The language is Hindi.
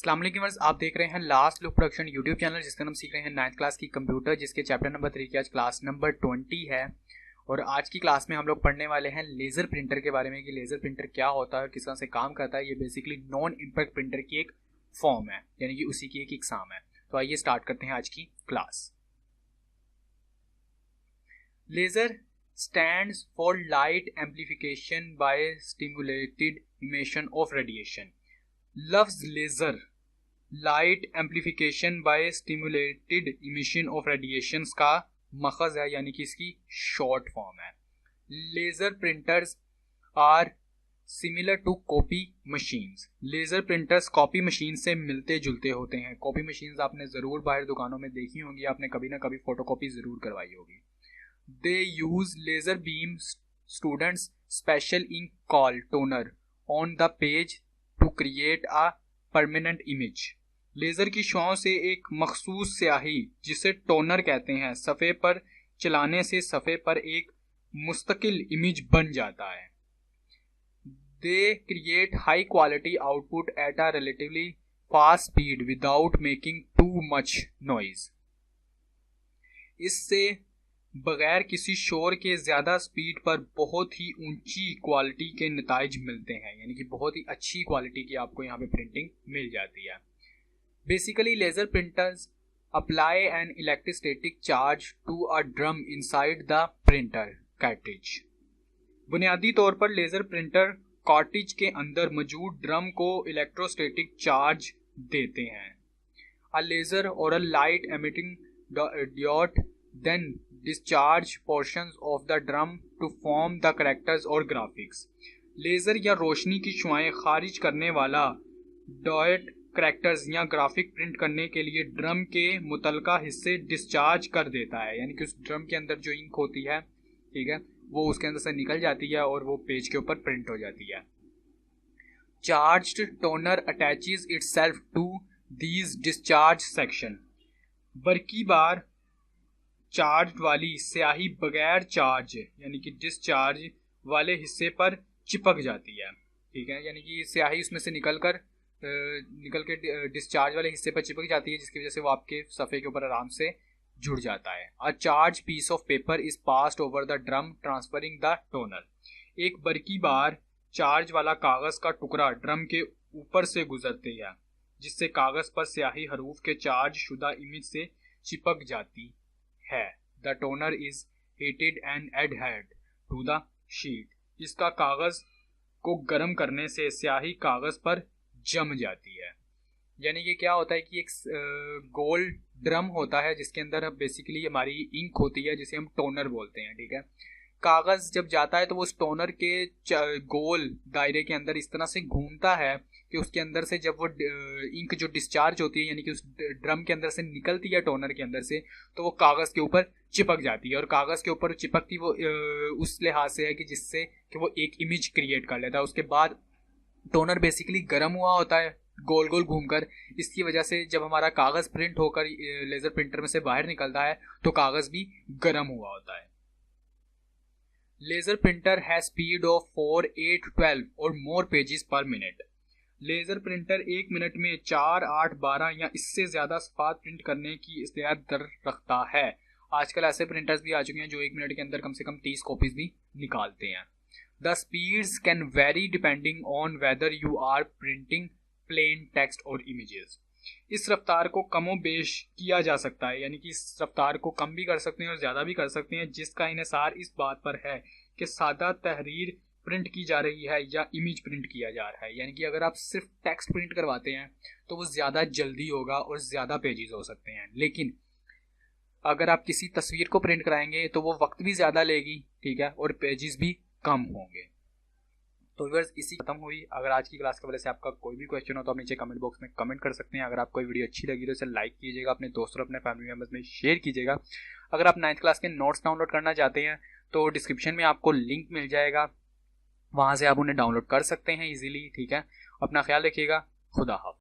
अस्सलाम वालेकुम व्यूअर्स, आप देख रहे हैं last look production YouTube channel जिसका नाम सीख रहे हैं 9th क्लास की कंप्यूटर, जिसके चैप्टर नंबर 3 की आज क्लास नंबर 20 है। और आज की क्लास में हम लोग पढ़ने वाले हैं लेज़र प्रिंटर के बारे में कि लेज़र प्रिंटर क्या होता है, किस तरह से काम करता है। ये बेसिकली नॉन इम्पैक्ट प्रिंटर की एक फॉर्म है, यानी कि उसी की एक एग्जाम है। तो आइए स्टार्ट करते हैं आज की class. Laser stands for light amplification by stimulated emission of radiation। लफ्ज laser light amplification by stimulated emission of radiations का मखज है, यानी कि इसकी शॉर्ट फॉर्म है। Laser printers are similar to copy machines. Laser printers copy machine से मिलते जुलते होते हैं। कॉपी मशीन्स आपने ज़रूर बाहर दुकानों में देखी होंगी, आपने कभी ना कभी फोटोकॉपी ज़रूर करवाई होगी। They use laser beam students special ink call toner on the page to create a permanent image. Laser की शुआओं से एक मखसूस स्याही जिसे टोनर कहते हैं, सफ़े पर चलाने से सफ़े पर एक मुस्तकिल इमेज बन जाता है। They create high quality output at a relatively fast speed without making too much noise. इससे बगैर किसी शोर के ज़्यादा स्पीड पर बहुत ही ऊंची क्वालिटी के नताइज मिलते हैं, यानी कि बहुत ही अच्छी क्वालिटी की आपको यहाँ पे प्रिंटिंग मिल जाती है। Basically laser printers apply an electrostatic charge to a drum inside the printer cartridge. बुनियादी तौर पर लेज़र प्रिंटर कार्ट्रिज के अंदर मौजूद ड्रम को इलेक्ट्रोस्टैटिक चार्ज देते हैं। अ लेज़र और a light emitting diode then discharge portions of the drum to form the characters और graphics। लेज़र या रोशनी की शुआएं खारिज करने वाला डॉट करैक्टर्स या ग्राफिक प्रिंट करने के लिए ड्रम के मुतलका हिस्से डिस्चार्ज कर देता है, यानी कि उस ड्रम के अंदर जो इंक होती है, ठीक है, वो उसके अंदर से निकल जाती है और वो पेज के ऊपर प्रिंट हो जाती है। Charged toner attaches itself to these discharge section. बरकी बार चार्ज वाली स्याही बगैर चार्ज यानी कि डिस्चार्ज वाले हिस्से पर चिपक जाती है, ठीक है, यानी कि स्याही उसमें से निकल के डिस्चार्ज वाले हिस्से पर चिपक जाती है, जिसकी वजह से वो आपके सफ़े के ऊपर आराम से जुड़ जाता है। A charge piece of paper is passed over the drum transferring the toner. एक बरकी बार चार्ज वाला कागज़ का टुकड़ा ड्रम के ऊपर से गुजरते हैं, जिससे कागज़ पर स्याही हरूफ के चार्ज शुदा इमेज से चिपक जाती है। The toner is heated and adhered to the sheet. इसका कागज़ को गर्म करने से स्याही कागज़ पर जम जाती है। यानी कि क्या होता है कि एक गोल ड्रम होता है जिसके अंदर बेसिकली हमारी इंक होती है, जिसे हम टोनर बोलते हैं, ठीक है। कागज़ जब जाता है तो वो उस टोनर के गोल दायरे के अंदर इस तरह से घूमता है कि उसके अंदर से जब वो इंक जो डिस्चार्ज होती है, यानी कि उस ड्रम के अंदर से निकलती है टोनर के अंदर से, तो वो कागज़ के ऊपर चिपक जाती है। और कागज़ के ऊपर चिपकती वो उस लिहाज से है कि जिससे कि वो एक इमेज क्रिएट कर लेता है। उसके बाद टोनर बेसिकली गर्म हुआ होता है गोल गोल घूमकर। इसकी वजह से जब हमारा कागज़ प्रिंट होकर लेज़र प्रिंटर में से बाहर निकलता है तो कागज़ भी गर्म हुआ होता है। लेज़र प्रिंटर है स्पीड ऑफ 4, 8, 12 और more pages per minute. Laser printer 1 minute में 4, 8, 12 या इससे ज़्यादा सफ़ात प्रिंट करने की इस्तेदाद दर रखता है। आजकल ऐसे प्रिंटर्स भी आ चुके हैं जो 1 मिनट के अंदर कम से कम 30 कॉपीज भी निकालते हैं। The speeds can vary depending on whether you are printing plain text or images. इस रफ्तार को कमो बेश किया जा सकता है, यानी कि इस रफ्तार को कम भी कर सकते हैं और ज़्यादा भी कर सकते हैं, जिसका इन्हिसार इस बात पर है कि सादा तहरीर प्रिंट की जा रही है या इमेज प्रिंट किया जा रहा है। यानी कि अगर आप सिर्फ टेक्स्ट प्रिंट करवाते हैं तो वो ज़्यादा जल्दी होगा और ज़्यादा पेजेस हो सकते हैं, लेकिन अगर आप किसी तस्वीर को प्रिंट कराएंगे तो वो वक्त भी ज़्यादा लेगी, ठीक है, और पेजेस भी कम होंगे। तो व्यूअर्स, इसी खत्म हुई। अगर आज की क्लास के वजह से आपका कोई भी क्वेश्चन हो तो आप नीचे कमेंट बॉक्स में कमेंट कर सकते हैं। अगर आपको वीडियो अच्छी लगी तो इसे लाइक कीजिएगा, अपने दोस्तों और अपने फैमिली मेम्बर्स में शेयर कीजिएगा। अगर आप 9th क्लास के नोट्स डाउनलोड करना चाहते हैं तो डिस्क्रिप्शन में आपको लिंक मिल जाएगा, वहाँ से आप उन्हें डाउनलोड कर सकते हैं इजीली, ठीक है। अपना ख्याल रखिएगा। खुदा हाफ़िज़।